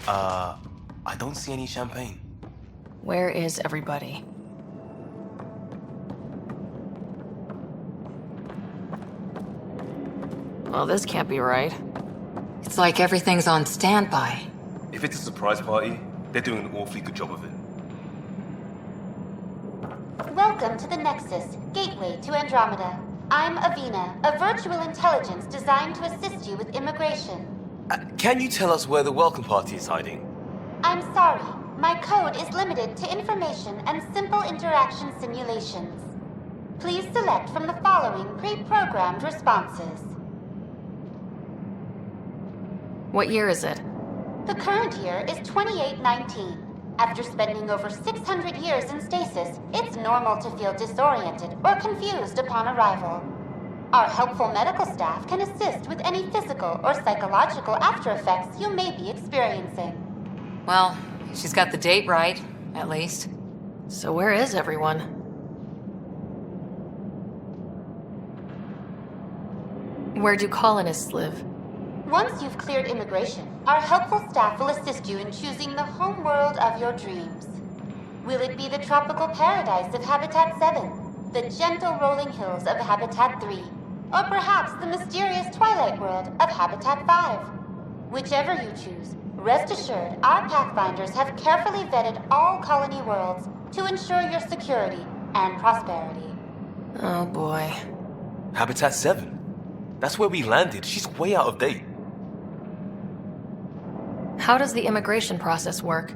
I don't see any champagne. Where is everybody? Well, this can't be right. It's like everything's on standby. If it's a surprise party, they're doing an awfully good job of it. Welcome to the Nexus, gateway to Andromeda. I'm Avina, a virtual intelligence designed to assist you with immigration. Can you tell us where the welcome party is hiding? I'm sorry, my code is limited to information and simple interaction simulations. Please select from the following pre-programmed responses. What year is it? The current year is 2819. After spending over 600 years in stasis, it's normal to feel disoriented or confused upon arrival. Our helpful medical staff can assist with any physical or psychological after effects you may be experiencing. Well, she's got the date right, at least. So where is everyone? Where do colonists live? Once you've cleared immigration, our helpful staff will assist you in choosing the home world of your dreams. Will it be the tropical paradise of Habitat 7, the gentle rolling hills of Habitat 3, or perhaps the mysterious twilight world of Habitat 5? Whichever you choose, rest assured our Pathfinders have carefully vetted all colony worlds to ensure your security and prosperity. Oh boy. Habitat 7? That's where we landed. She's way out of date. How does the immigration process work?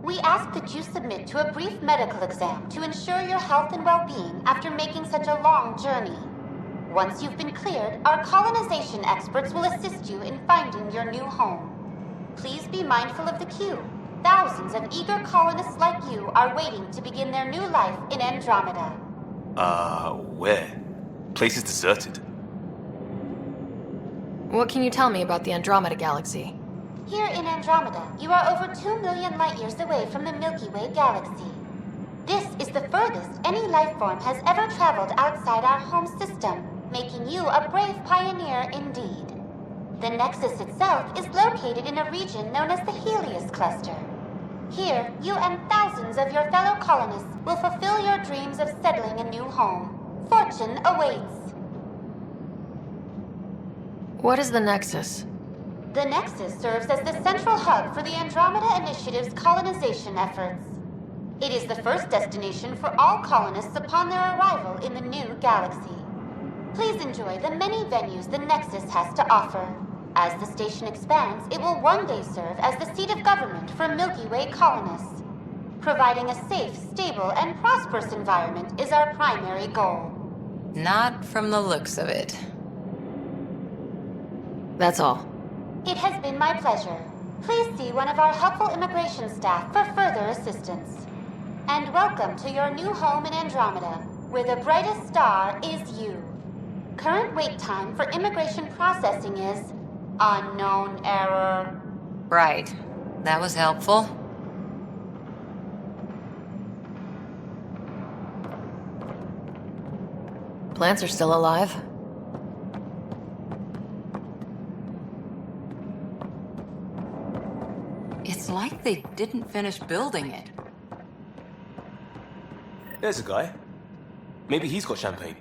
We ask that you submit to a brief medical exam to ensure your health and well-being after making such a long journey. Once you've been cleared, our colonization experts will assist you in finding your new home. Please be mindful of the queue. Thousands of eager colonists like you are waiting to begin their new life in Andromeda. Where? Place is deserted. What can you tell me about the Andromeda galaxy? Here in Andromeda, you are over 2 million light-years away from the Milky Way galaxy. This is the furthest any life form has ever traveled outside our home system, making you a brave pioneer indeed. The Nexus itself is located in a region known as the Helios Cluster. Here, you and thousands of your fellow colonists will fulfill your dreams of settling a new home. Fortune awaits. What is the Nexus? The Nexus serves as the central hub for the Andromeda Initiative's colonization efforts. It is the first destination for all colonists upon their arrival in the new galaxy. Please enjoy the many venues the Nexus has to offer. As the station expands, it will one day serve as the seat of government for Milky Way colonists. Providing a safe, stable, and prosperous environment is our primary goal. Not from the looks of it. That's all. It has been my pleasure. Please see one of our helpful immigration staff for further assistance. And welcome to your new home in Andromeda, where the brightest star is you. Current wait time for immigration processing is unknown error. Right. That was helpful. Plants are still alive. It's like they didn't finish building it. There's a guy. Maybe he's got champagne.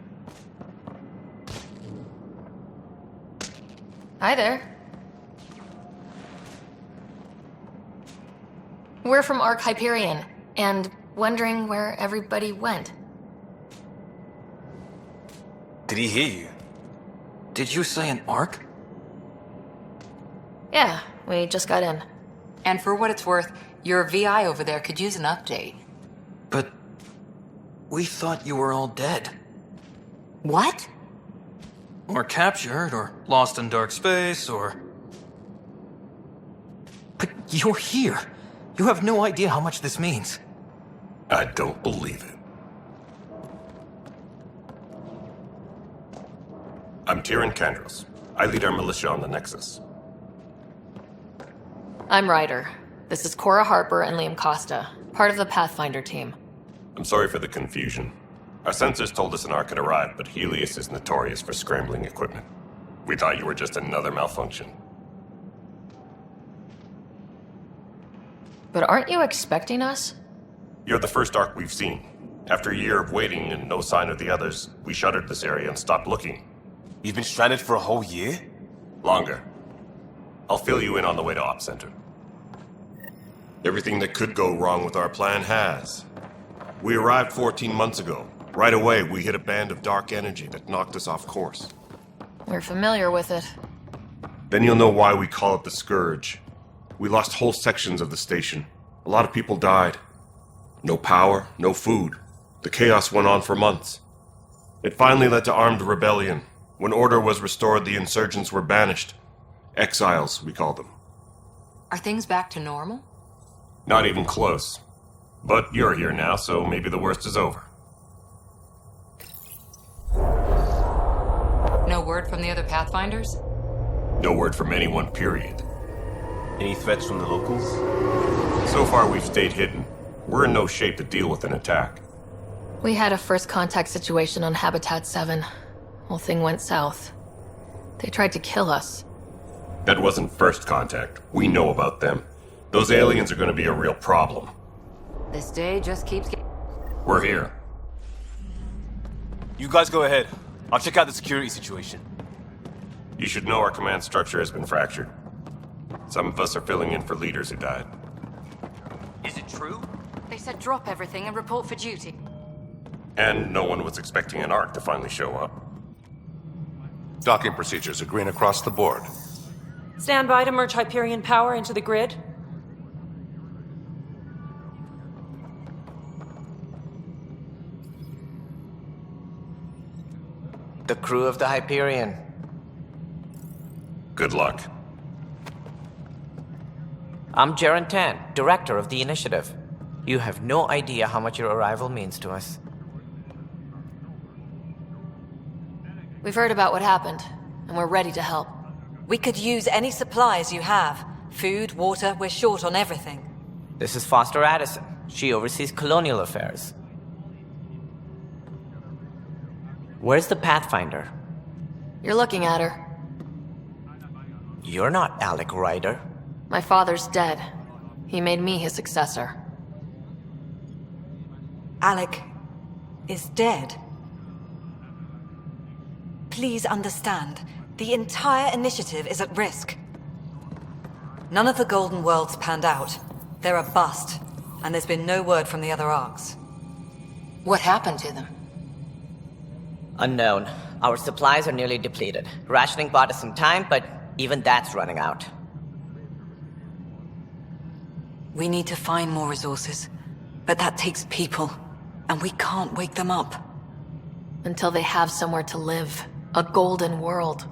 Hi there. We're from Ark Hyperion, and wondering where everybody went. Did he hear you? Did you say an arc? Yeah, we just got in. And for what it's worth, your VI over there could use an update. But we thought you were all dead. What? Or captured, or lost in dark space, or... But you're here. You have no idea how much this means. I don't believe it. I'm Tyrion Kandros. I lead our militia on the Nexus. I'm Ryder. This is Cora Harper and Liam Costa, part of the Pathfinder team. I'm sorry for the confusion. Our sensors told us an Ark had arrived, but Helios is notorious for scrambling equipment. We thought you were just another malfunction. But aren't you expecting us? You're the first Ark we've seen. After a year of waiting and no sign of the others, we shuttered this area and stopped looking. You've been stranded for a whole year? Longer. I'll fill you in on the way to Op Center. Everything that could go wrong with our plan has. We arrived 14 months ago. Right away, we hit a band of dark energy that knocked us off course. We're familiar with it. Then you'll know why we call it the Scourge. We lost whole sections of the station. A lot of people died. No power, no food. The chaos went on for months. It finally led to armed rebellion. When order was restored, the insurgents were banished. Exiles, we call them. Are things back to normal? Not even close. But you're here now, so maybe the worst is over. No word from the other Pathfinders? No word from anyone, period. Any threats from the locals? So far, we've stayed hidden. We're in no shape to deal with an attack. We had a first contact situation on Habitat 7. Whole thing went south. They tried to kill us. That wasn't first contact. We know about them. Those aliens are going to be a real problem. This day just keeps getting... We're here. You guys go ahead. I'll check out the security situation. You should know our command structure has been fractured. Some of us are filling in for leaders who died. Is it true? They said drop everything and report for duty. And no one was expecting an Ark to finally show up. Docking procedures are green across the board. Stand by to merge Hyperion power into the grid. The crew of the Hyperion. Good luck. I'm Jaren Tan, director of the initiative. You have no idea how much your arrival means to us. We've heard about what happened, and we're ready to help. We could use any supplies you have. Food, water, we're short on everything. This is Foster Addison. She oversees colonial affairs. Where's the Pathfinder? You're looking at her. You're not Alec Ryder. My father's dead. He made me his successor. Alec is dead. Please understand, the entire initiative is at risk. None of the Golden Worlds panned out. They're a bust, and there's been no word from the other Arks. What happened to them? Unknown. Our supplies are nearly depleted. Rationing bought us some time, but even that's running out. We need to find more resources, but that takes people, and we can't wake them up. Until they have somewhere to live. A golden world.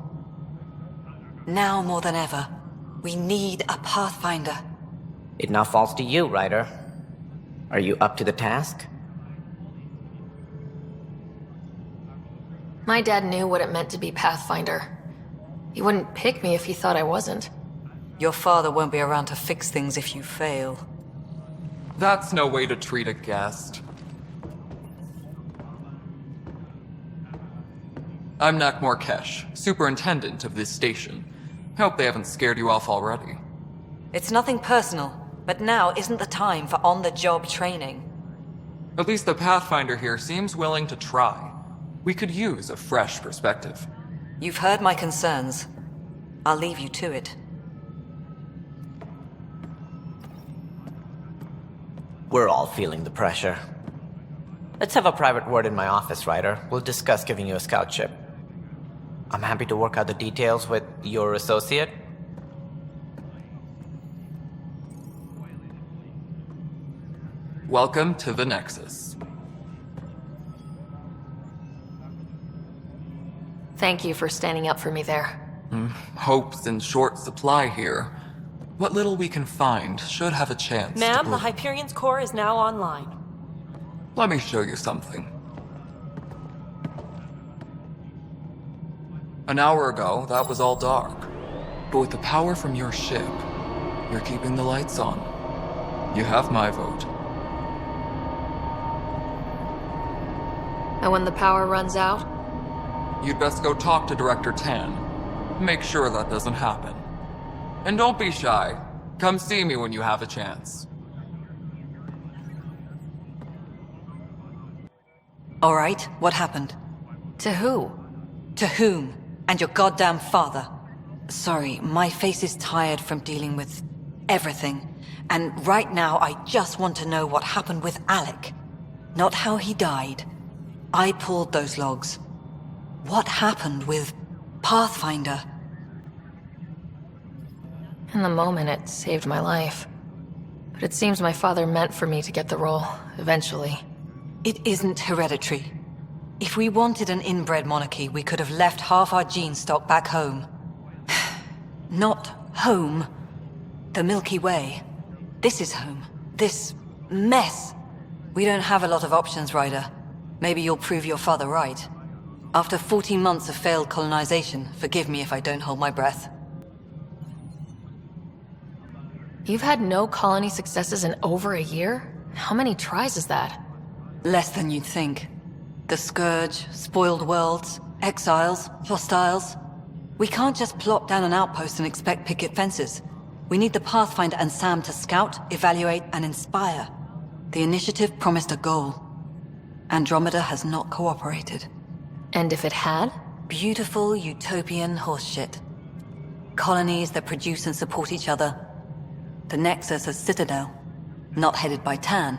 Now more than ever, we need a Pathfinder. It now falls to you, Ryder. Are you up to the task? My dad knew what it meant to be Pathfinder. He wouldn't pick me if he thought I wasn't. Your father won't be around to fix things if you fail. That's no way to treat a guest. I'm Nak Morkesh, superintendent of this station. Hope they haven't scared you off already. It's nothing personal, but now isn't the time for on-the-job training. At least the Pathfinder here seems willing to try. We could use a fresh perspective. You've heard my concerns. I'll leave you to it. We're all feeling the pressure. Let's have a private word in my office, Ryder. We'll discuss giving you a scout ship. I'm happy to work out the details with your associate. Welcome to the Nexus. Thank you for standing up for me there. Hope's in short supply here. What little we can find should have a chance to Ma'am, prove- the Hyperion's core is now online. Let me show you something. An hour ago, that was all dark. But with the power from your ship, you're keeping the lights on. You have my vote. And when the power runs out, You'd best go talk to Director Tan. Make sure that doesn't happen. And don't be shy. Come see me when you have a chance. All right, what happened? To who? To whom? And your goddamn father. Sorry, my face is tired from dealing with everything. And right now, I just want to know what happened with Alec. Not how he died. I pulled those logs. What happened with Pathfinder? In the moment, it saved my life. But it seems my father meant for me to get the role, eventually. It isn't hereditary. If we wanted an inbred monarchy, we could have left half our gene stock back home. Not home. The Milky Way. This is home. This mess. We don't have a lot of options, Ryder. Maybe you'll prove your father right. After 14 months of failed colonization, forgive me if I don't hold my breath. You've had no colony successes in over a year? How many tries is that? Less than you'd think. The Scourge, spoiled worlds, exiles, hostiles. We can't just plop down an outpost and expect picket fences. We need the Pathfinder and Sam to scout, evaluate, and inspire. The initiative promised a goal. Andromeda has not cooperated. And if it had? Beautiful utopian horseshit. Colonies that produce and support each other. The Nexus as Citadel, not headed by Tan,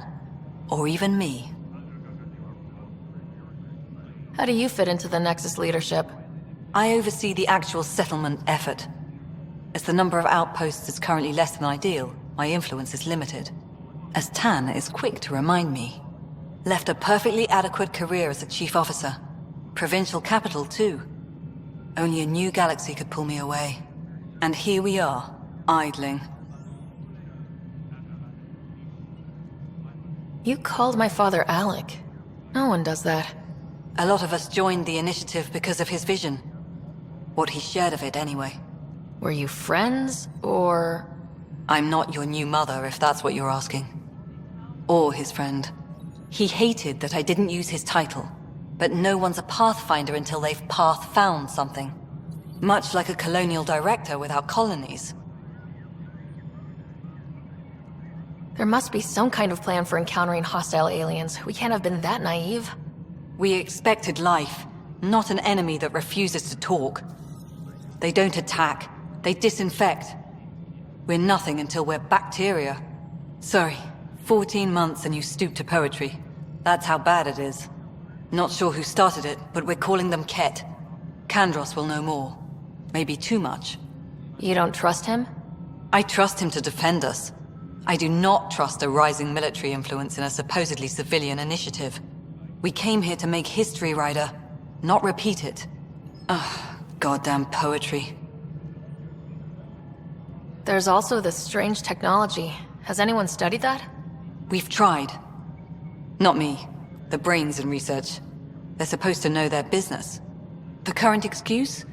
or even me. How do you fit into the Nexus leadership? I oversee the actual settlement effort. As the number of outposts is currently less than ideal, my influence is limited. As Tan is quick to remind me. Left a perfectly adequate career as a chief officer. Provincial capital, too. Only a new galaxy could pull me away. And here we are, idling. You called my father Alec. No one does that. A lot of us joined the initiative because of his vision. What he shared of it, anyway. Were you friends, or...? I'm not your new mother, if that's what you're asking. Or his friend. He hated that I didn't use his title. But no one's a Pathfinder until they've path-found something. Much like a colonial director without colonies. There must be some kind of plan for encountering hostile aliens. We can't have been that naive. We expected life, not an enemy that refuses to talk. They don't attack, they disinfect. We're nothing until we're bacteria. Sorry, 14 months and you stoop to poetry. That's how bad it is. Not sure who started it, but we're calling them Ket. Kandros will know more. Maybe too much. You don't trust him? I trust him to defend us. I do not trust a rising military influence in a supposedly civilian initiative. We came here to make history, Ryder, not repeat it. Ugh, goddamn poetry. There's also this strange technology. Has anyone studied that? We've tried. Not me. The brains in research. They're supposed to know their business. The current excuse?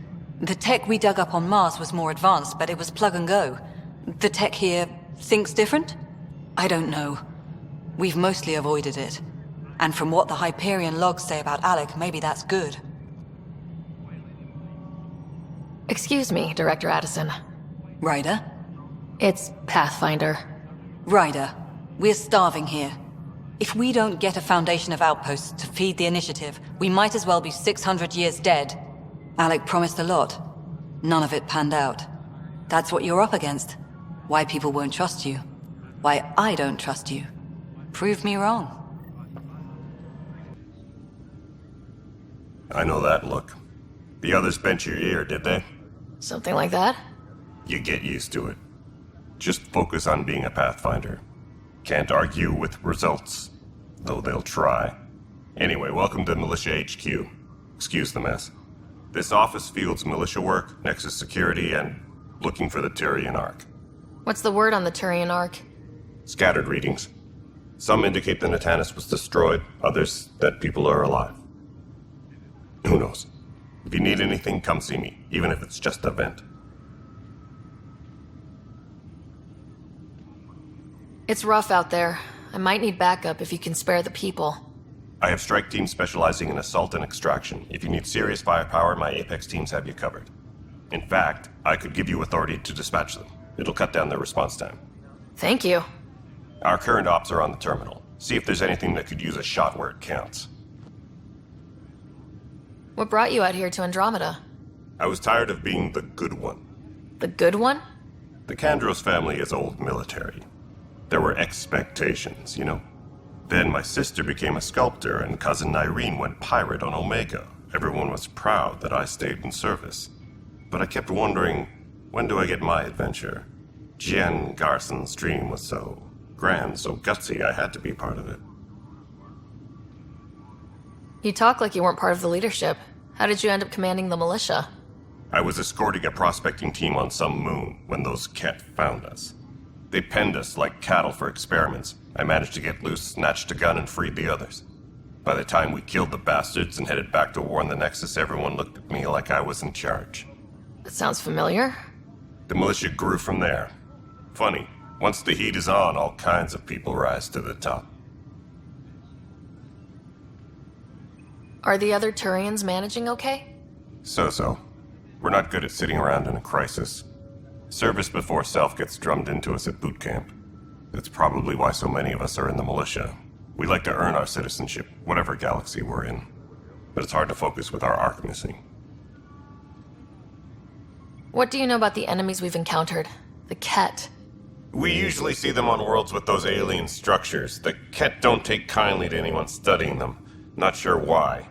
The tech we dug up on Mars was more advanced, but it was plug and go. The tech here thinks different? I don't know. We've mostly avoided it. And from what the Hyperion logs say about Alec, maybe that's good. Excuse me, Director Addison. Ryder? It's Pathfinder. Ryder, we're starving here. If we don't get a foundation of outposts to feed the initiative, we might as well be 600 years dead. Alec promised a lot. None of it panned out. That's what you're up against. Why people won't trust you. Why I don't trust you. Prove me wrong. I know that look. The others bent your ear, did they? Something like that? You get used to it. Just focus on being a Pathfinder. Can't argue with results, though they'll try. Anyway, welcome to Militia HQ. Excuse the mess. This office fields militia work, Nexus security, and looking for the Turian Ark. What's the word on the Turian Ark? Scattered readings. Some indicate the Natanus was destroyed, others that people are alive. Who knows? If you need anything, come see me, even if it's just a vent. It's rough out there. I might need backup if you can spare the people. I have strike teams specializing in assault and extraction. If you need serious firepower, my Apex teams have you covered. In fact, I could give you authority to dispatch them. It'll cut down their response time. Thank you. Our current ops are on the terminal. See if there's anything that could use a shot where it counts. What brought you out here to Andromeda? I was tired of being the good one. The good one? The Kandros family is old military. There were expectations, you know? Then my sister became a sculptor and cousin Irene went pirate on Omega. Everyone was proud that I stayed in service. But I kept wondering, when do I get my adventure? Jen Garson's dream was so grand, so gutsy, I had to be part of it. You talk like you weren't part of the leadership. How did you end up commanding the militia? I was escorting a prospecting team on some moon when those Ket found us. They penned us like cattle for experiments. I managed to get loose, snatched a gun, and freed the others. By the time we killed the bastards and headed back to war in the Nexus, everyone looked at me like I was in charge. That sounds familiar. The militia grew from there. Funny, once the heat is on, all kinds of people rise to the top. Are the other Turians managing okay? So-so. We're not good at sitting around in a crisis. Service before self gets drummed into us at boot camp. That's probably why so many of us are in the militia. We like to earn our citizenship, whatever galaxy we're in. But it's hard to focus with our arc missing. What do you know about the enemies we've encountered? The Ket. We usually see them on worlds with those alien structures. The Ket don't take kindly to anyone studying them. Not sure why.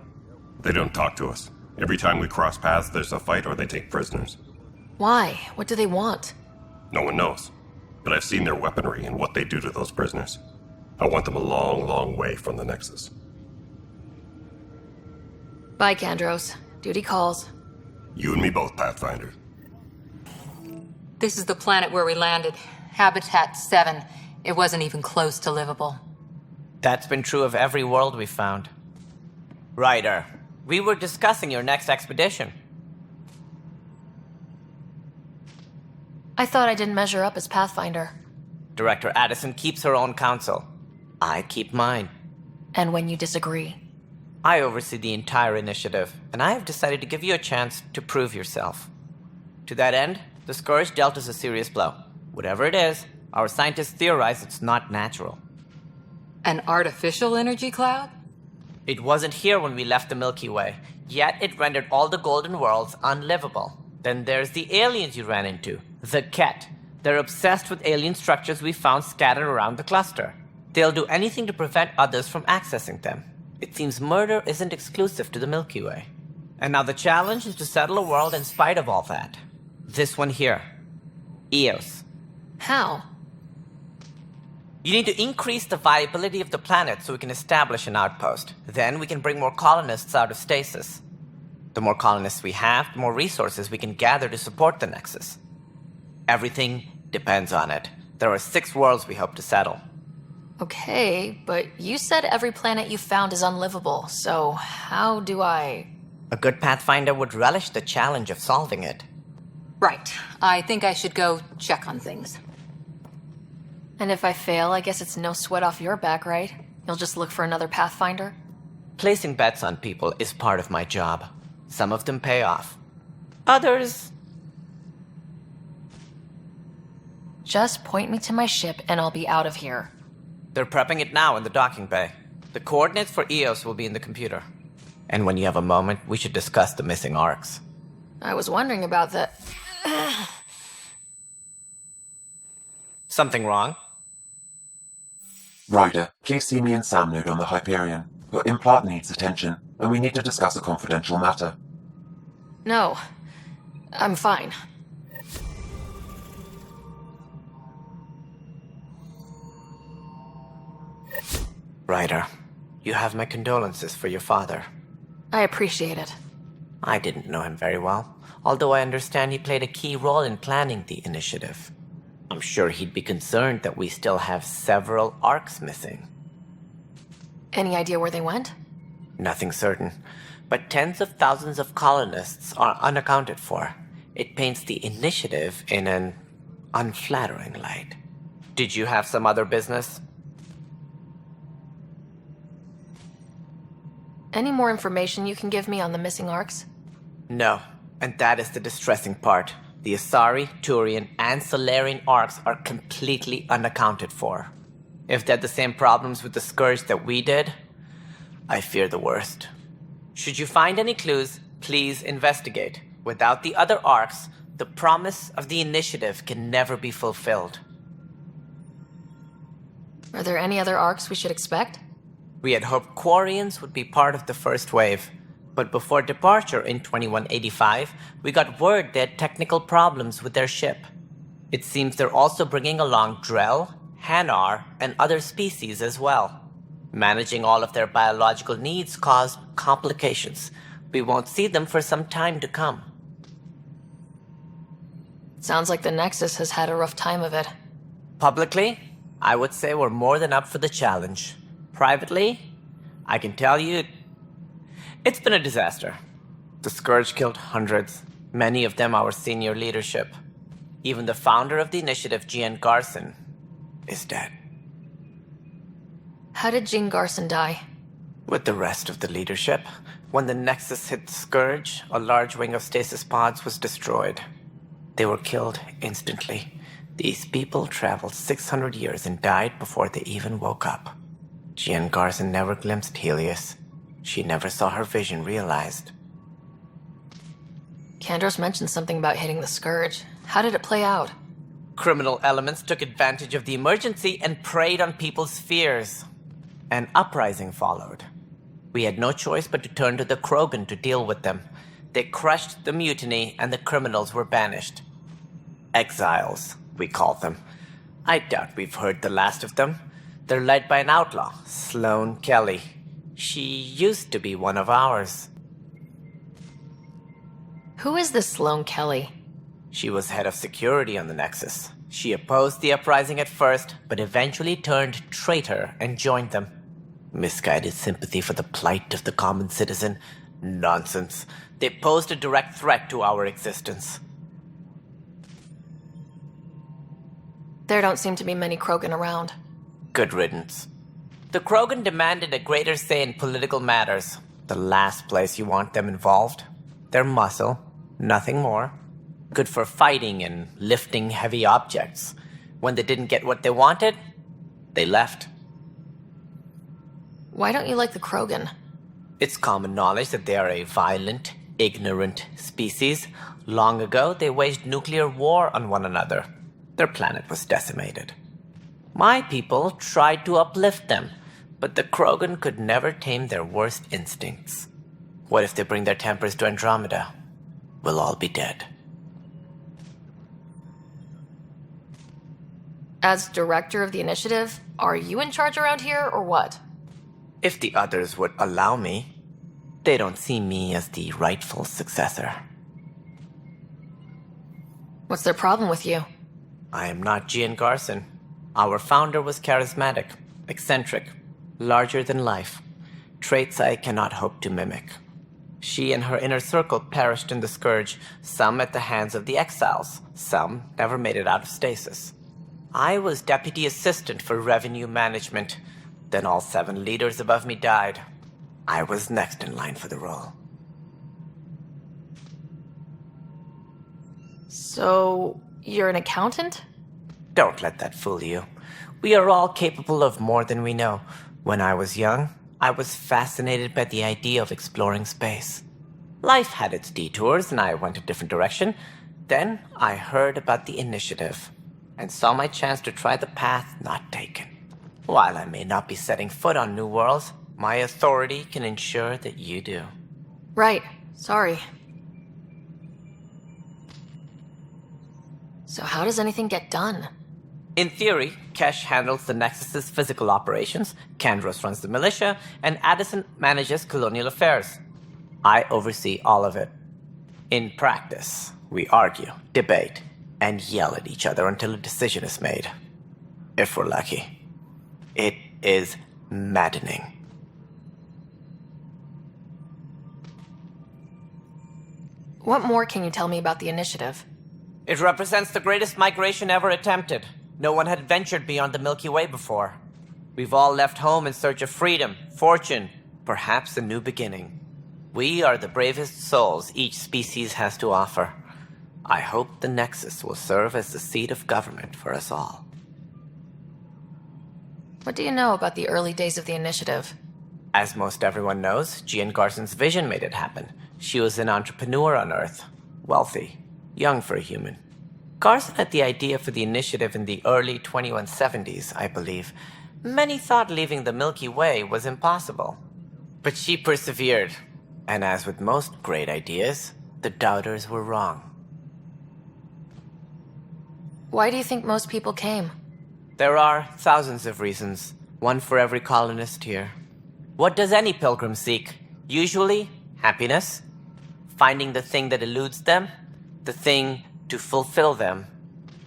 They don't talk to us. Every time we cross paths, there's a fight or they take prisoners. Why? What do they want? No one knows. But I've seen their weaponry and what they do to those prisoners. I want them a long, long way from the Nexus. Bye, Kandros. Duty calls. You and me both, Pathfinder. This is the planet where we landed. Habitat 7. It wasn't even close to livable. That's been true of every world we've found. Ryder, we were discussing your next expedition. I thought I didn't measure up as Pathfinder. Director Addison keeps her own counsel. I keep mine. And when you disagree? I oversee the entire initiative, and I have decided to give you a chance to prove yourself. To that end, the Scourge dealt us a serious blow. Whatever it is, our scientists theorize it's not natural. An artificial energy cloud? It wasn't here when we left the Milky Way, yet it rendered all the golden worlds unlivable. Then there's the aliens you ran into, the Ket. They're obsessed with alien structures we found scattered around the cluster. They'll do anything to prevent others from accessing them. It seems murder isn't exclusive to the Milky Way. And now the challenge is to settle a world in spite of all that. This one here. Eos. How? You need to increase the viability of the planet so we can establish an outpost. Then we can bring more colonists out of stasis. The more colonists we have, the more resources we can gather to support the Nexus. Everything depends on it. There are 6 worlds we hope to settle. Okay, but you said every planet you found is unlivable, so how do I... A good Pathfinder would relish the challenge of solving it. Right. I think I should go check on things. And if I fail, I guess it's no sweat off your back, right? You'll just look for another Pathfinder? Placing bets on people is part of my job. Some of them pay off. Others... Just point me to my ship and I'll be out of here. They're prepping it now in the docking bay. The coordinates for Eos will be in the computer. And when you have a moment, we should discuss the missing arcs. I was wondering about the... Something wrong? Ryder, please see me and Sam Node on the Hyperion. Your implant needs attention, and we need to discuss a confidential matter. No. I'm fine. Ryder, you have my condolences for your father. I appreciate it. I didn't know him very well, although I understand he played a key role in planning the initiative. I'm sure he'd be concerned that we still have several arcs missing. Any idea where they went? Nothing certain, but tens of thousands of colonists are unaccounted for. It paints the initiative in an unflattering light. Did you have some other business? Any more information you can give me on the missing arcs? No, and that is the distressing part. The Asari, Turian, and Solarian arcs are completely unaccounted for. If they had the same problems with the Scourge that we did, I fear the worst. Should you find any clues, please investigate. Without the other arcs, the promise of the initiative can never be fulfilled. Are there any other arcs we should expect? We had hoped Quarians would be part of the first wave, but before departure in 2185, we got word they had technical problems with their ship. It seems they're also bringing along Drell, Hanar, and other species as well. Managing all of their biological needs caused complications. We won't see them for some time to come. Sounds like the Nexus has had a rough time of it. Publicly, I would say we're more than up for the challenge. Privately, I can tell you, it's been a disaster. The Scourge killed hundreds, many of them our senior leadership. Even the founder of the initiative, Gian Garson, is dead. How did Jean Garson die? With the rest of the leadership, when the Nexus hit the Scourge, a large wing of stasis pods was destroyed. They were killed instantly. These people traveled 600 years and died before they even woke up. Jean Garson never glimpsed Helios. She never saw her vision realized. Kandros mentioned something about hitting the Scourge. How did it play out? Criminal elements took advantage of the emergency and preyed on people's fears. An uprising followed. We had no choice but to turn to the Krogan to deal with them. They crushed the mutiny and the criminals were banished. Exiles, we call them. I doubt we've heard the last of them. They're led by an outlaw, Sloane Kelly. She used to be one of ours. Who is this Sloane Kelly? She was head of security on the Nexus. She opposed the uprising at first, but eventually turned traitor and joined them. Misguided sympathy for the plight of the common citizen? Nonsense. They posed a direct threat to our existence. There don't seem to be many Krogan around. Good riddance. The Krogan demanded a greater say in political matters. The last place you want them involved. Their muscle, nothing more. Good for fighting and lifting heavy objects. When they didn't get what they wanted, they left. Why don't you like the Krogan? It's common knowledge that they are a violent, ignorant species. Long ago, they waged nuclear war on one another. Their planet was decimated. My people tried to uplift them, but the Krogan could never tame their worst instincts. What if they bring their tempers to Andromeda? We'll all be dead. As director of the initiative, are you in charge around here or what? If the others would allow me, they don't see me as the rightful successor. What's their problem with you? I am not Gian Garson. Our founder was charismatic, eccentric, larger than life. Traits I cannot hope to mimic. She and her inner circle perished in the Scourge, some at the hands of the exiles, some never made it out of stasis. I was deputy assistant for revenue management. Then all 7 leaders above me died. I was next in line for the role. So, you're an accountant? Don't let that fool you. We are all capable of more than we know. When I was young, I was fascinated by the idea of exploring space. Life had its detours and I went a different direction. Then I heard about the initiative and saw my chance to try the path not taken. While I may not be setting foot on new worlds, my authority can ensure that you do. Right. Sorry. So how does anything get done? In theory, Kesh handles the Nexus's physical operations, Kandros runs the militia, and Addison manages colonial affairs. I oversee all of it. In practice, we argue, debate, and yell at each other until a decision is made. If we're lucky. It is maddening. What more can you tell me about the initiative? It represents the greatest migration ever attempted. No one had ventured beyond the Milky Way before. We've all left home in search of freedom, fortune, perhaps a new beginning. We are the bravest souls each species has to offer. I hope the Nexus will serve as the seat of government for us all. What do you know about the early days of the initiative? As most everyone knows, Jean Carson's vision made it happen. She was an entrepreneur on Earth. Wealthy. Young for a human. Carson had the idea for the initiative in the early 2170s, I believe. Many thought leaving the Milky Way was impossible. But she persevered. And as with most great ideas, the doubters were wrong. Why do you think most people came? There are thousands of reasons, one for every colonist here. What does any pilgrim seek? Usually, happiness. Finding the thing that eludes them, the thing to fulfill them.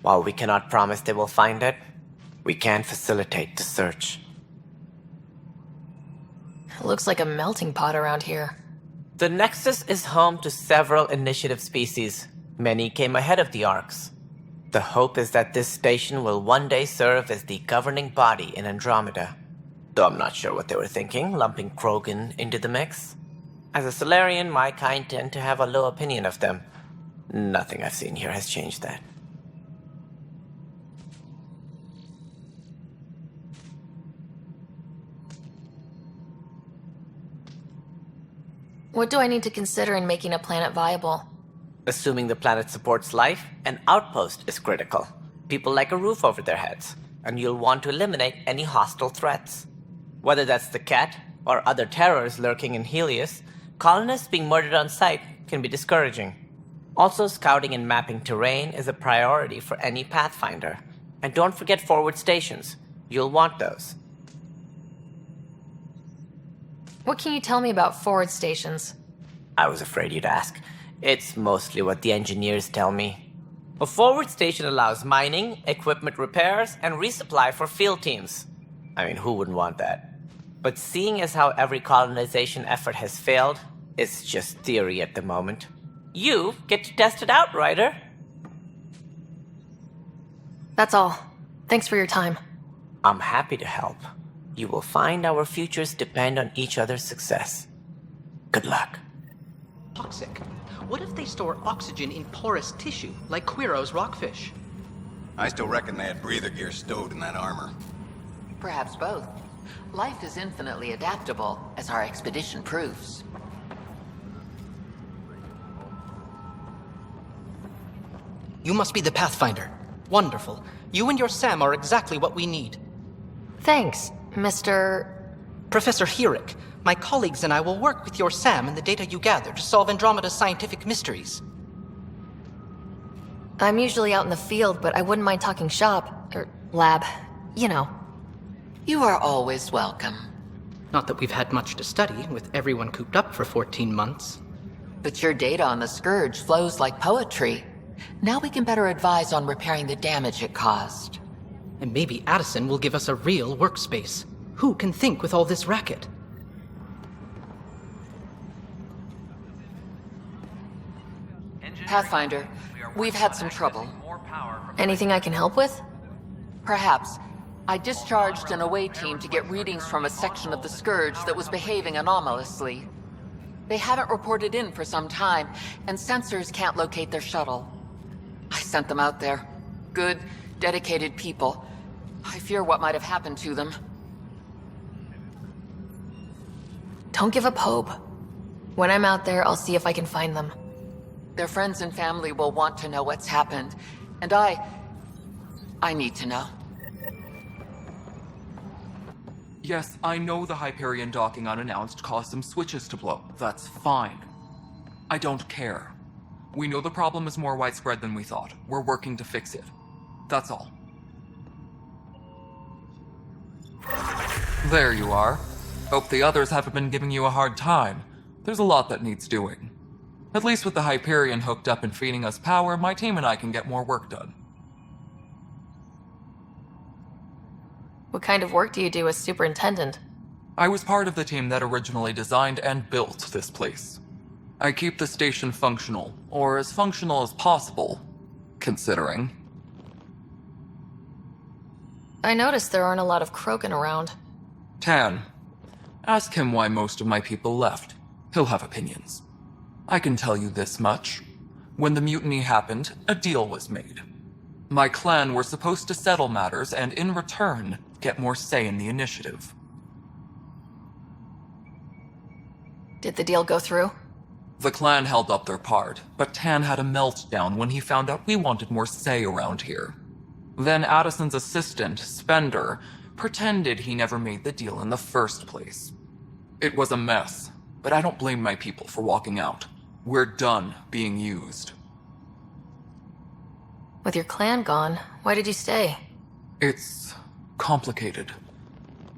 While we cannot promise they will find it, we can facilitate the search. It looks like a melting pot around here. The Nexus is home to several initiative species. Many came ahead of the Arks. The hope is that this station will one day serve as the governing body in Andromeda. Though I'm not sure what they were thinking, lumping Krogan into the mix. As a Solarian, my kind tend to have a low opinion of them. Nothing I've seen here has changed that. What do I need to consider in making a planet viable? Assuming the planet supports life, an outpost is critical. People like a roof over their heads, and you'll want to eliminate any hostile threats. Whether that's the Cat, or other terrors lurking in Helios, colonists being murdered on sight can be discouraging. Also, scouting and mapping terrain is a priority for any Pathfinder. And don't forget forward stations. You'll want those. What can you tell me about forward stations? I was afraid you'd ask. It's mostly what the engineers tell me. A forward station allows mining, equipment repairs, and resupply for field teams. I mean, who wouldn't want that? But seeing as how every colonization effort has failed, it's just theory at the moment. You get to test it out, Ryder. That's all. Thanks for your time. I'm happy to help. You will find our futures depend on each other's success. Good luck. Toxic. What if they store oxygen in porous tissue, like Quiro's rockfish? I still reckon they had breather gear stowed in that armor. Perhaps both. Life is infinitely adaptable, as our expedition proves. You must be the Pathfinder. Wonderful. You and your Sam are exactly what we need. Thanks, Mr. Professor Herrick, my colleagues and I will work with your Sam and the data you gather to solve Andromeda's scientific mysteries. I'm usually out in the field, but I wouldn't mind talking shop, or lab, you know. You are always welcome. Not that we've had much to study, with everyone cooped up for 14 months. But your data on the Scourge flows like poetry. Now we can better advise on repairing the damage it caused. And maybe Addison will give us a real workspace. Who can think with all this racket? Pathfinder, we've had some trouble. Anything I can help with? Perhaps. I discharged an away team to get readings from a section of the Scourge that was behaving anomalously. They haven't reported in for some time, and sensors can't locate their shuttle. I sent them out there. Good, dedicated people. I fear what might have happened to them. Don't give up hope. When I'm out there, I'll see if I can find them. Their friends and family will want to know what's happened, and I need to know. Yes, I know the Hyperion docking unannounced caused some switches to blow. That's fine. I don't care. We know the problem is more widespread than we thought. We're working to fix it. That's all. There you are. Hope the others haven't been giving you a hard time. There's a lot that needs doing. At least with the Hyperion hooked up and feeding us power, my team and I can get more work done. What kind of work do you do as superintendent? I was part of the team that originally designed and built this place. I keep the station functional, or as functional as possible, considering. I noticed there aren't a lot of Krogan around. Tan. Ask him why most of my people left. He'll have opinions. I can tell you this much. When the mutiny happened, a deal was made. My clan were supposed to settle matters and, in return, get more say in the initiative. Did the deal go through? The clan held up their part, but Tan had a meltdown when he found out we wanted more say around here. Then Addison's assistant, Spender, pretended he never made the deal in the first place. It was a mess, but I don't blame my people for walking out. We're done being used. With your clan gone, why did you stay? It's complicated.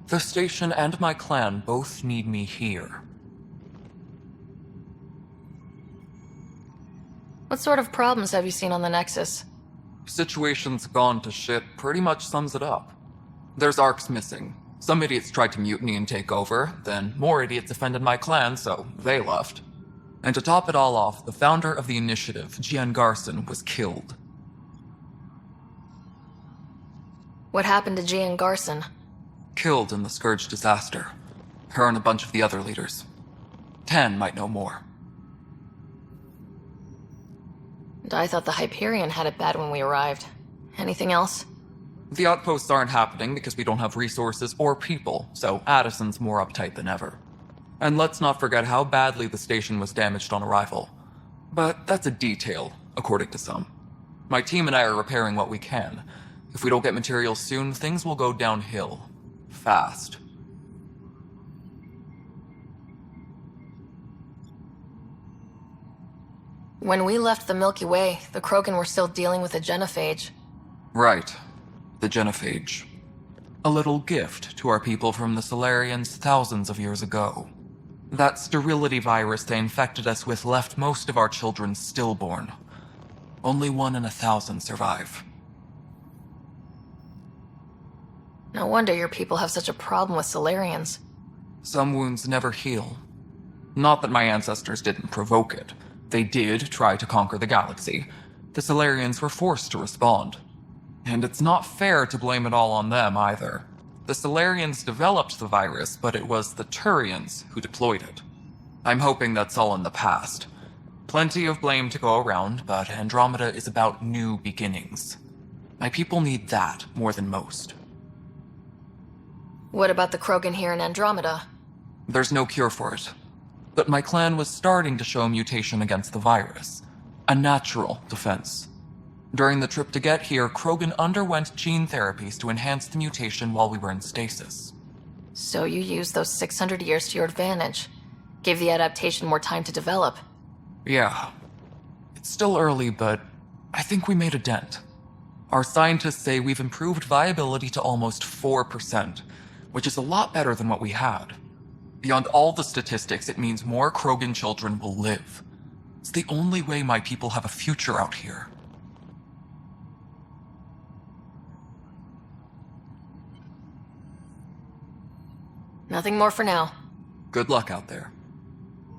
The station and my clan both need me here. What sort of problems have you seen on the Nexus? Situation's gone to shit pretty much sums it up. There's arcs missing. Some idiots tried to mutiny and take over, then more idiots offended my clan, so they left. And to top it all off, the founder of the initiative, Jian Garson, was killed. What happened to Jian Garson? Killed in the Scourge disaster. Her and a bunch of the other leaders. Tan might know more. And I thought the Hyperion had it bad when we arrived. Anything else? The outposts aren't happening because we don't have resources or people, so Addison's more uptight than ever. And let's not forget how badly the station was damaged on arrival. But that's a detail, according to some. My team and I are repairing what we can. If we don't get materials soon, things will go downhill. Fast. When we left the Milky Way, the Krogan were still dealing with a genophage. Right. The genophage. A little gift to our people from the Solarians thousands of years ago. That sterility virus they infected us with left most of our children stillborn. Only 1 in 1,000 survive. No wonder your people have such a problem with Solarians. Some wounds never heal. Not that my ancestors didn't provoke it. They did try to conquer the galaxy. The Solarians were forced to respond. And it's not fair to blame it all on them, either. The Solarians developed the virus, but it was the Turians who deployed it. I'm hoping that's all in the past. Plenty of blame to go around, but Andromeda is about new beginnings. My people need that more than most. What about the Krogan here in Andromeda? There's no cure for it. But my clan was starting to show mutation against the virus. A natural defense. During the trip to get here, Krogan underwent gene therapies to enhance the mutation while we were in stasis. So you used those 600 years to your advantage. Gave the adaptation more time to develop. Yeah. It's still early, but I think we made a dent. Our scientists say we've improved viability to almost 4%, which is a lot better than what we had. Beyond all the statistics, it means more Krogan children will live. It's the only way my people have a future out here. Nothing more for now. Good luck out there.